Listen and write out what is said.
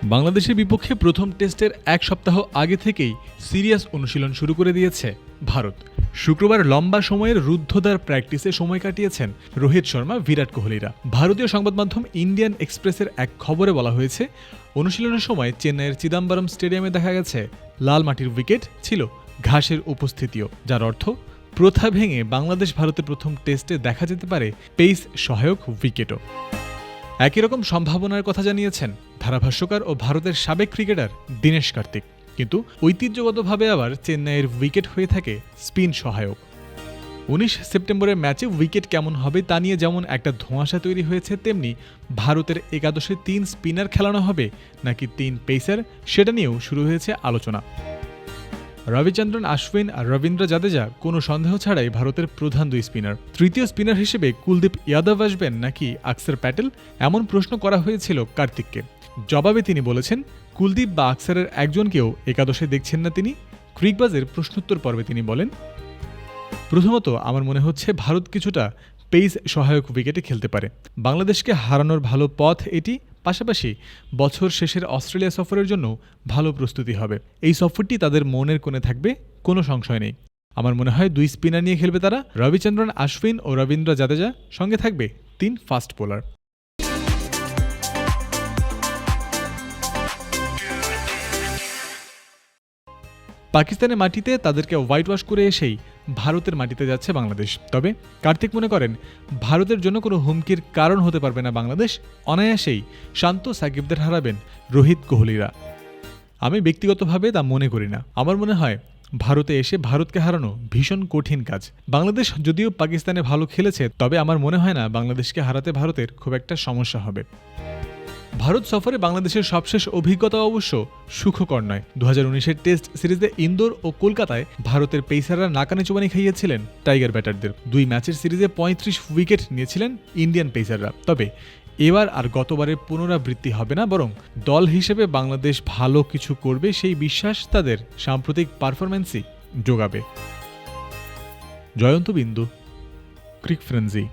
বাংলাদেশের বিপক্ষে প্রথম টেস্টের এক সপ্তাহ আগে থেকেই সিরিয়াস অনুশীলন শুরু করে দিয়েছে ভারত। শুক্রবার লম্বা সময়ের রুদ্ধদ্বার প্র্যাকটিসে সময় কাটিয়েছেন রোহিত শর্মা, বিরাট কোহলিরা। ভারতীয় সংবাদ মাধ্যম ইন্ডিয়ান এক্সপ্রেসের এক খবরে বলা হয়েছে, অনুশীলনের সময় চেন্নাইয়ের চিদাম্বরম স্টেডিয়ামে দেখা গেছে লাল মাটির উইকেট ছিল ঘাসের উপস্থিতিও, যার অর্থ প্রথা ভেঙে বাংলাদেশ ভারতের প্রথম টেস্টে দেখা যেতে পারে পেস সহায়ক উইকেটও। একই রকম সম্ভাবনার কথা জানিয়েছেন ধারাভাষ্যকার ও ভারতের সাবেক ক্রিকেটার দীনেশ কার্তিক। কিন্তু ঐতিহ্যগতভাবে আবার চেন্নাইয়ের উইকেট হয়ে থাকে স্পিন সহায়ক। 19 সেপ্টেম্বরের ম্যাচে উইকেট কেমন হবে তা নিয়ে যেমন একটা ধোঁয়াশা তৈরি হয়েছে, তেমনি ভারতের একাদশে 3 স্পিনার খেলানো হবে নাকি 3 পেসার, সেটা নিয়েও শুরু হয়েছে আলোচনা। রবিচন্দ্রন অশ্বিন আর রবীন্দ্র জাদেজা কোনো সন্দেহ ছাড়াই ভারতের প্রধান 2 স্পিনার। তৃতীয় স্পিনার হিসেবে কুলদীপ যাদব আসবেন নাকি আকসার প্যাটেল, এমন প্রশ্ন করা হয়েছিল কার্তিককে। জবাবে তিনি বলেছেন, কুলদীপ বা আকসারের একজনকেও একাদশে দেখছেন না তিনি। ক্রিকবাজের প্রশ্নোত্তর পর্বে তিনি বলেন, প্রথমত আমার মনে হচ্ছে ভারত কিছুটা পেস সহায়ক উইকেটে খেলতে পারে। বাংলাদেশকে হারানোর ভালো পথ এটি। পাশাপাশি বছর শেষের অস্ট্রেলিয়া সফরের জন্য ভালো প্রস্তুতি হবে। এই সফরটি তাদের মনের কোণে থাকবে, কোনো সংশয় নেই। আমার মনে হয় 2 স্পিনার নিয়ে খেলবে তারা, রবিচন্দ্রন অশ্বিন ও রবীন্দ্র জাদেজা, সঙ্গে থাকবে 3 ফাস্ট বোলার। পাকিস্তানের মাটিতে তাদেরকে হোয়াইট ওয়াশ করে এসেই ভারতের মাটিতে যাচ্ছে বাংলাদেশ। তবে কার্তিক মনে করেন, ভারতের জন্য কোনো হুমকির কারণ হতে পারবে না বাংলাদেশ। অনায়াসেই শান্ত সাকিবদের হারাবেন রোহিত কোহলিরা। আমি ব্যক্তিগতভাবে তা মনে করি না। আমার মনে হয় ভারতে এসে ভারতকে হারানো ভীষণ কঠিন কাজ। বাংলাদেশ যদিও পাকিস্তানে ভালো খেলেছে, তবে আমার মনে হয় না বাংলাদেশকে হারাতে ভারতের খুব একটা সমস্যা হবে। ভারত সফরে বাংলাদেশের সবশেষ অভিজ্ঞতা অবশ্য সুখকর নয়। 2019-এর টেস্ট সিরিজে ইন্দোর ও কলকাতায় ভারতের পেসাররা নাকানি চুবানি খাইয়েছিলেন টাইগার ব্যাটারদের। 2 ম্যাচের সিরিজে 35 উইকেট নিয়েছিলেন ইন্ডিয়ান পেসাররা। তবে এবার আর গতবারের পুনরাবৃত্তি হবে না, বরং দল হিসেবে বাংলাদেশ ভালো কিছু করবে সেই বিশ্বাস তাদের সাম্প্রতিক পারফরম্যান্সই যোগাবে। জয়ন্ত বিন্দু, ক্রিক ফ্রেন্সি।